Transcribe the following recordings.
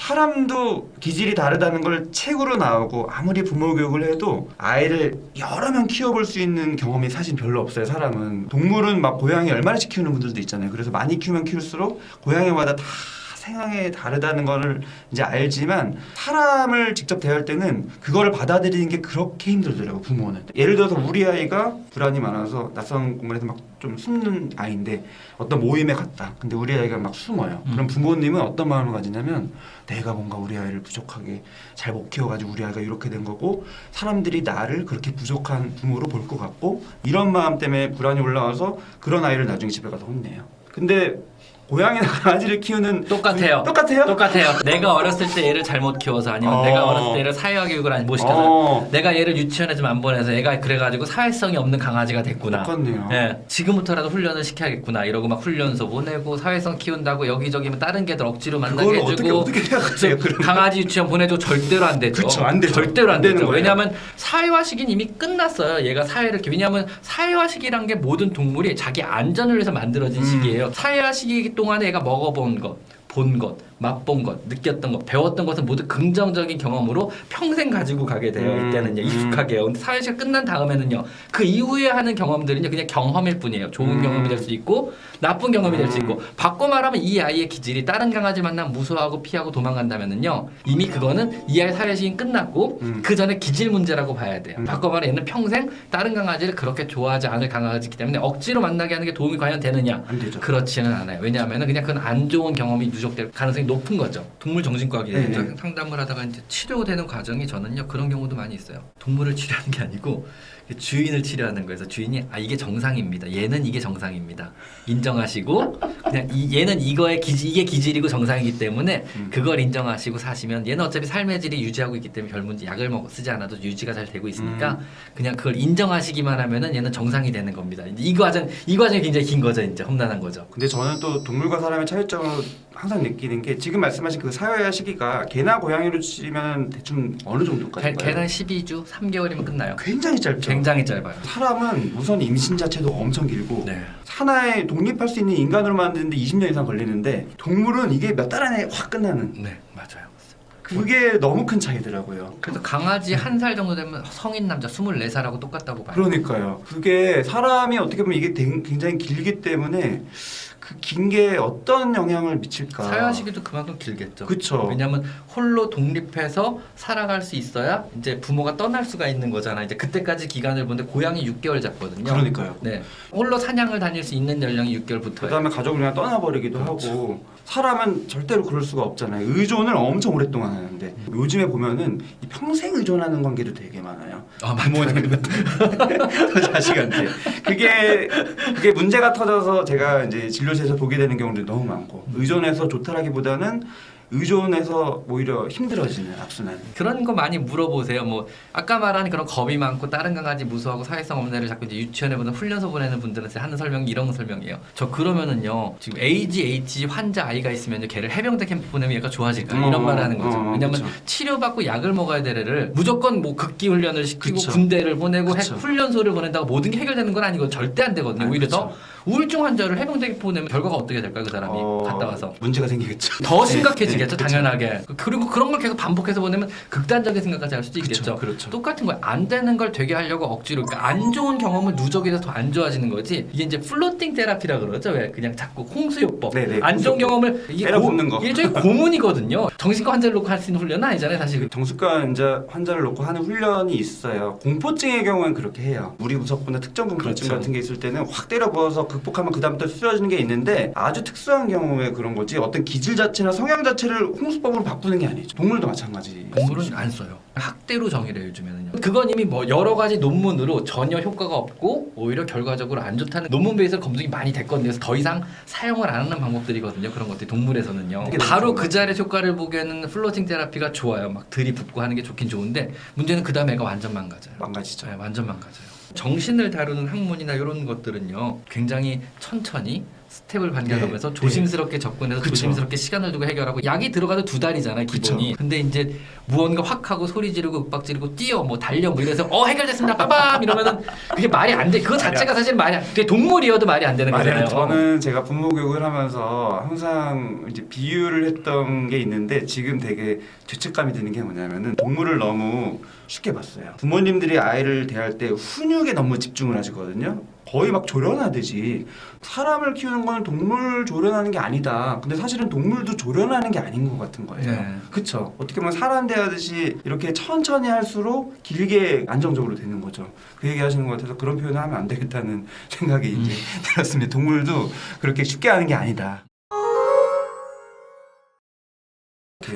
사람도 기질이 다르다는 걸 책으로 나오고 아무리 부모 교육을 해도 아이를 여러 명 키워볼 수 있는 경험이 사실 별로 없어요. 사람은. 동물은 막 고양이 얼마나씩 키우는 분들도 있잖아요. 그래서 많이 키우면 키울수록 고양이마다 다 생각이 다르다는 거를 이제 알지만 사람을 직접 대할 때는 그거를 받아들이는 게 그렇게 힘들더라고 부모는. 예를 들어서 우리 아이가 불안이 많아서 낯선 공간에서 막 좀 숨는 아이인데 어떤 모임에 갔다. 근데 우리 아이가 막 숨어요. 그럼 부모님은 어떤 마음을 가지냐면 내가 뭔가 우리 아이를 부족하게 잘 못 키워가지고 우리 아이가 이렇게 된 거고 사람들이 나를 그렇게 부족한 부모로 볼 것 같고 이런 마음 때문에 불안이 올라와서 그런 아이를 나중에 집에 가서 혼내요. 근데 고양이나 강아지를 키우는 똑같아요. 똑같아요? 똑같아요. 내가 어렸을 때 얘를 잘못 키워서 아니면 내가 어렸을 때 얘를 사회화 교육을 못 시켜서 내가 얘를 유치원에 좀 안 보내서 얘가 그래가지고 사회성이 없는 강아지가 됐구나. 똑같네요. 예, 지금부터라도 훈련을 시켜야겠구나. 이러고 막 훈련소 보내고 사회성 키운다고 여기저기 다른 개들 억지로 만나게 해주고 어떻게 해야 강아지 유치원 보내줘 절대로 안 되죠. 그쵸, 안 되죠. 절대로 안 안 되는 되죠. 거예요. 왜냐하면 사회화 시기는 이미 끝났어요. 얘가 사회를 왜냐하면 사회화 시기란 게 모든 동물이 자기 안전을 위해서 만들어진 시기예요. 사회화 시기 동안에 얘가 먹어본 것, 본 것, 맛본 것, 느꼈던 것, 배웠던 것은 모두 긍정적인 경험으로 평생 가지고 가게 돼요. 이때는요. 익숙하게요. 근데 사회시가 끝난 다음에는요. 그 이후에 하는 경험들은요. 그냥 경험일 뿐이에요. 좋은 경험이 될 수 있고 나쁜 경험이 될 수 있고 바꿔 말하면 이 아이의 기질이 다른 강아지 만나면 무서워하고 피하고 도망간다면은요. 이미 그거는 이 아이의 사회시기는 끝났고 그 전에 기질 문제라고 봐야 돼요. 바꿔 말하면 얘는 평생 다른 강아지를 그렇게 좋아하지 않을 강아지이기 때문에 억지로 만나게 하는 게 도움이 과연 되느냐? 안 되죠. 그렇지는 않아요. 왜냐하면 그냥 그건 안 좋은 경험이 누적될 가능성이 높은 거죠. 동물 정신과학에 상담을 하다가 이제 치료되는 과정이 저는요 그런 경우도 많이 있어요. 동물을 치료하는 게 아니고 주인을 치료하는 거에서 주인이 이게 정상입니다. 얘는 이게 정상입니다. 인정하시고 그냥 얘는 이게 기질이고 정상이기 때문에 그걸 인정하시고 사시면 얘는 어차피 삶의 질이 유지하고 있기 때문에 별 문제 약을 쓰지 않아도 유지가 잘 되고 있으니까 그냥 그걸 인정하시기만 하면은 얘는 정상이 되는 겁니다. 이 과정이 굉장히 긴 거죠. 이제 험난한 거죠. 근데 저는 또 동물과 사람의 차이점으로 항상 느끼는 게 지금 말씀하신 그 사회화 시기가 개나 고양이로 치면 대충 어느 정도까지? 개는 12주, 3개월이면 끝나요. 굉장히 짧죠. 굉장히 짧아요. 사람은 우선 임신 자체도 엄청 길고 네. 하나에 독립할 수 있는 인간으로 만드는데 20년 이상 걸리는데 동물은 이게 몇 달 안에 확 끝나는. 네, 맞아요. 그게 너무 큰 차이더라고요. 그래서 강아지 1살 정도 되면 성인 남자 24살하고 똑같다고 봐요. 그러니까요. 그게 사람이 어떻게 보면 이게 굉장히 길기 때문에 그 긴 게 어떤 영향을 미칠까? 사회화 시기도 그만큼 길겠죠. 그쵸. 왜냐하면 홀로 독립해서 살아갈 수 있어야 이제 부모가 떠날 수가 있는 거잖아. 이제 그때까지 기간을 보는데 고양이 6개월 잡거든요. 그러니까요. 네, 홀로 사냥을 다닐 수 있는 연령이 6개월부터예요. 그다음에 가족을 그냥 떠나버리기도 하고 사람은 절대로 그럴 수가 없잖아요. 의존을 엄청 오랫동안 하는데 요즘에 보면은 이 평생 의존하는 관계도 되게 많아요. 부모님은 자식한테 그게 문제가 터져서 제가 이제 진료실에서 보게 되는 경우도 너무 많고 의존해서 좋다라기보다는 의존해서 오히려 힘들어지는 악순환. 그런 거 많이 물어보세요. 뭐 아까 말한 그런 겁이 많고 다른 강아지 무서워하고 사회성 없는 애를 자꾸 이제 유치원에 보는 훈련소 보내는 분들은 하는 설명이 이런 설명이에요. 저 그러면은요 지금 ADHD 환자 아이가 있으면요 걔를 해병대 캠프 보내면 얘가 좋아질까 이런 말을 하는 거죠. 왜냐면 그쵸. 치료받고 약을 먹어야 될 애를 무조건 뭐 극기 훈련을 시키고 그쵸. 군대를 보내고 그쵸. 훈련소를 보낸다고 모든 게 해결되는 건 아니고 절대 안 되거든요. 오히려 그쵸. 더 우울증 환자를 해병대 캠프 보내면 결과가 어떻게 될까요? 그 사람이 갔다 와서 문제가 생기겠죠. 더 심각해지겠죠. 네, 당연하게. 그리고 그런 걸 계속 반복해서 보내면 극단적인 생각까지 할 수도 있겠죠. 그렇죠. 똑같은 거야. 안 되는 걸 되게 하려고 억지로 그러니까 안 좋은 경험을 누적해서 더 안 좋아지는 거지. 이게 이제 플로팅 테라피라 그러죠. 왜 그냥 자꾸 홍수요법. 네네, 안 좋은 홍수요법. 경험을 이게 때려붓는 거. 일종의 고문이거든요. 정신과 환자를 놓고 할 수 있는 훈련은 아니잖아요, 사실. 정신과 환자를 놓고 하는 훈련이 있어요. 공포증의 경우는 그렇게 해요. 우리 무섭거나 특정 공포증 그렇죠. 같은 게 있을 때는 확 때려 부어서 극복하면 그 다음부터 쓰러지는 게 있는데 아주 특수한 경우에 그런 거지 어떤 기질 자체나 성향 자체를 홍수법으로 바꾸는 게 아니죠. 동물도 마찬가지. 동물은 안 써요. 학대로 정의래요 요즘에는요. 그건 이미 뭐 여러 가지 논문으로 전혀 효과가 없고 오히려 결과적으로 안 좋다는 논문 베이스로 검증이 많이 됐거든요. 그래서 더 이상 사용을 안 하는 방법들이거든요. 그런 것들이 동물에서는요. 바로 그 자리에 효과를 보기에는 플로팅 테라피가 좋아요. 막 들이붓고 하는 게 좋긴 좋은데 문제는 그 다음에 애가 완전 망가져요. 망가지죠. 네, 완전 망가져요. 정신을 다루는 학문이나 이런 것들은요 굉장히 천천히 스텝을 밟아가면서 조심스럽게 접근해서 그쵸. 조심스럽게 시간을 두고 해결하고 약이 들어가도 2달이잖아요 기본이. 그쵸. 근데 이제 무언가 확 하고 소리 지르고 윽박 지르고 뛰어 뭐 달려 뭐 이래서 해결됐습니다 빠밤 이러면은 그게 말이 안 돼. 그거 자체가 사실 말이 안 돼. 동물이어도 말이 안 되는 맞아요. 거잖아요. 저는 제가 부모 교육을 하면서 항상 이제 비유를 했던 게 있는데 지금 되게 죄책감이 드는 게 뭐냐면은 동물을 너무 쉽게 봤어요. 부모님들이 아이를 대할 때 훈육에 너무 집중을 하시거든요. 거의 막 조련하듯이 사람을 키우는 건 동물 조련하는 게 아니다. 근데 사실은 동물도 조련하는 게 아닌 것 같은 거예요. 네. 그쵸? 어떻게 보면 사람 대하듯이 이렇게 천천히 할수록 길게 안정적으로 되는 거죠. 그 얘기 하시는 것 같아서 그런 표현을 하면 안 되겠다는 생각이 이제 들었습니다. 동물도 그렇게 쉽게 하는 게 아니다.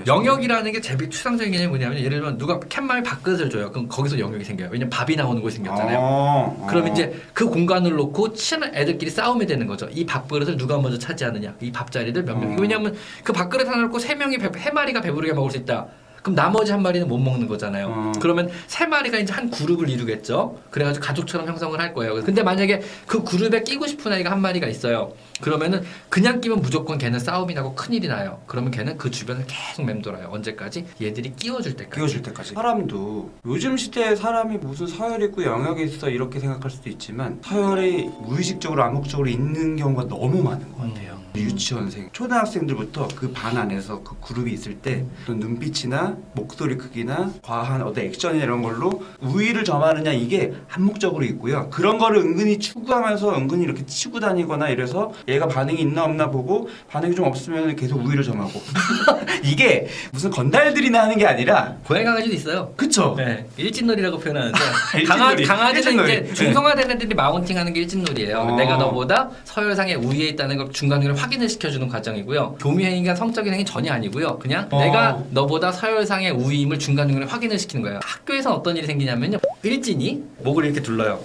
영역이라는 게 제일 추상적인 개념이 뭐냐면 예를 들면 누가 캔마의 밥그릇을 줘요. 그럼 거기서 영역이 생겨요. 왜냐면 밥이 나오는 곳이 생겼잖아요. 그럼 이제 그 공간을 놓고 친한 애들끼리 싸움이 되는 거죠. 이 밥그릇을 누가 먼저 차지하느냐. 이 밥자리들 몇 명. 왜냐면 그 밥그릇 하나 놓고 3명이 3마리가 배부르게 먹을 수 있다. 그럼 나머지 한 마리는 못 먹는 거잖아요. 그러면 3마리가 이제 한 그룹을 이루겠죠. 그래가지고 가족처럼 형성을 할 거예요. 근데 만약에 그 그룹에 끼고 싶은 아이가 한 마리가 있어요. 그러면은 그냥 끼면 무조건 걔는 싸움이 나고 큰일이 나요. 그러면 걔는 그 주변을 계속 맴돌아요. 언제까지? 얘들이 끼워줄 때까지. 끼워줄 때까지. 사람도 요즘 시대에 사람이 무슨 서열이 있고 영역이 있어 이렇게 생각할 수도 있지만 서열이 무의식적으로 암묵적으로 있는 경우가 너무 많은 것 같아요. 유치원생, 초등학생들부터 그 반 안에서 그 그룹이 있을 때 어떤 눈빛이나 목소리 크기나 과한 어떤 액션이나 이런 걸로 우위를 점하느냐 이게 암묵적으로 있고요. 그런 거를 은근히 추구하면서 은근히 이렇게 치고 다니거나 이래서 얘가 반응이 있나 없나 보고 반응이 좀 없으면 계속 우위를 점하고 이게 무슨 건달들이나 하는 게 아니라 고양이 강아지도 있어요. 그쵸? 네, 일진놀이라고 표현하는데 일진놀이. 강아지는 일진놀이. 이제 중성화된 애들이 마운팅하는 게 일진놀이에요. 내가 너보다 서열상의 우위에 있다는 걸 중간중간에 확인을 시켜주는 과정이고요. 교미행위가 성적인 행위 전혀 아니고요. 그냥 내가 너보다 서열상의 우위임을 중간중간에 확인을 시키는 거예요. 학교에서 어떤 일이 생기냐면요. 일진이 목을 이렇게 둘러요.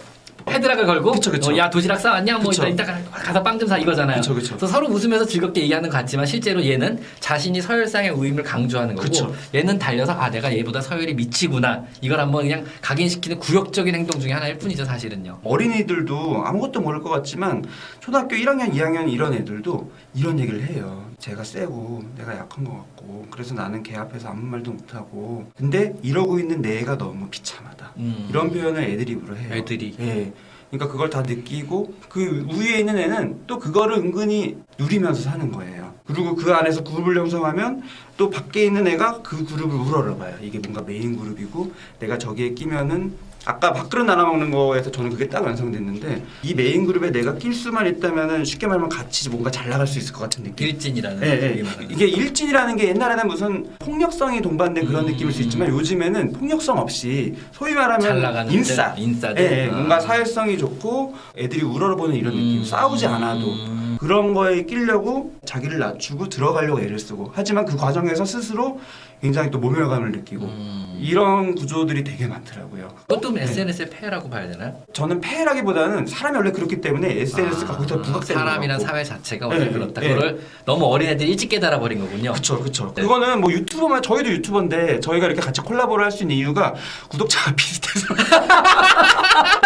헤드락을 걸고 그쵸. 야 도시락 싸왔냐? 뭐 그쵸. 이따 가서 빵 좀 사 이거잖아요. 그쵸. 그래서 서로 웃으면서 즐겁게 얘기하는 것 같지만 실제로 얘는 자신이 서열상의 우위임을 강조하는 거고 그쵸. 얘는 달려서 내가 얘보다 서열이 미치구나 이걸 한번 그냥 각인시키는 굴욕적인 행동 중에 하나일 뿐이죠 사실은요. 어린이들도 아무것도 모를 것 같지만 초등학교 1학년, 2학년 이런 애들도 이런 얘기를 해요. 제가 세고 내가 약한 것 같고 그래서 나는 걔 앞에서 아무 말도 못하고 근데 이러고 있는 내가 너무 비참하다. 이런 표현을 애들이 입으로 해요. 애들이. 예. 그러니까 그걸 다 느끼고 그 위에 있는 애는 또 그거를 은근히 누리면서 사는 거예요. 그리고 그 안에서 그룹을 형성하면 또 밖에 있는 애가 그 그룹을 우러러봐요. 이게 뭔가 메인 그룹이고 내가 저기에 끼면은 아까 밥그릇 나눠 먹는 거에서 저는 그게 딱 완성됐는데 이 메인 그룹에 내가 낄 수만 있다면은 쉽게 말하면 같이 뭔가 잘 나갈 수 있을 것 같은 느낌. 일진이라는 예. 이게 일진이라는 게 옛날에는 무슨 폭력성이 동반된 그런 느낌일 수 있지만 요즘에는 폭력성 없이 소위 잘 말하면 나가는 인싸들. 예. 뭔가 사회성이 좋고 애들이 우러러보는 이런 느낌. 싸우지 않아도 그런 거에 끼려고 자기를 낮추고 들어가려고 애를 쓰고 하지만 그 과정에서 스스로 굉장히 또 모멸감을 느끼고 이런 구조들이 되게 많더라고요. 그것도 SNS의 폐해라고 봐야 되나요? 저는 폐해라기보다는 사람이 원래 그렇기 때문에 SNS가 거기서 부각되는 사람이란 거고. 사회 자체가 원래 네, 그렇다. 네. 그거를 너무 어린애들이 일찍 깨달아 버린 거군요. 그쵸. 네. 그거는 뭐 유튜버만 저희도 유튜버인데 저희가 이렇게 같이 콜라보를 할 수 있는 이유가 구독자가 비슷해서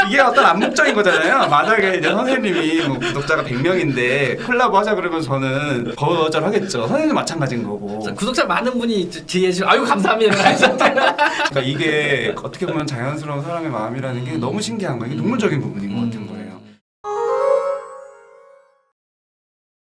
이게 어떤 암묵적인 거잖아요. 만약에 이제 선생님이 뭐 구독자가 100명인데 콜라보 하자 그러면 저는 거절하겠죠. 선생님도 마찬가지인 거고. 구독자 많은 분이 뒤에 지금 아유 감사합니다. 그러니까 이게 어떻게 보면 자연스러운 사람의 마음이라는 게 너무 신기한 거예요. 이게 동물적인 부분인 것 같은 거예요.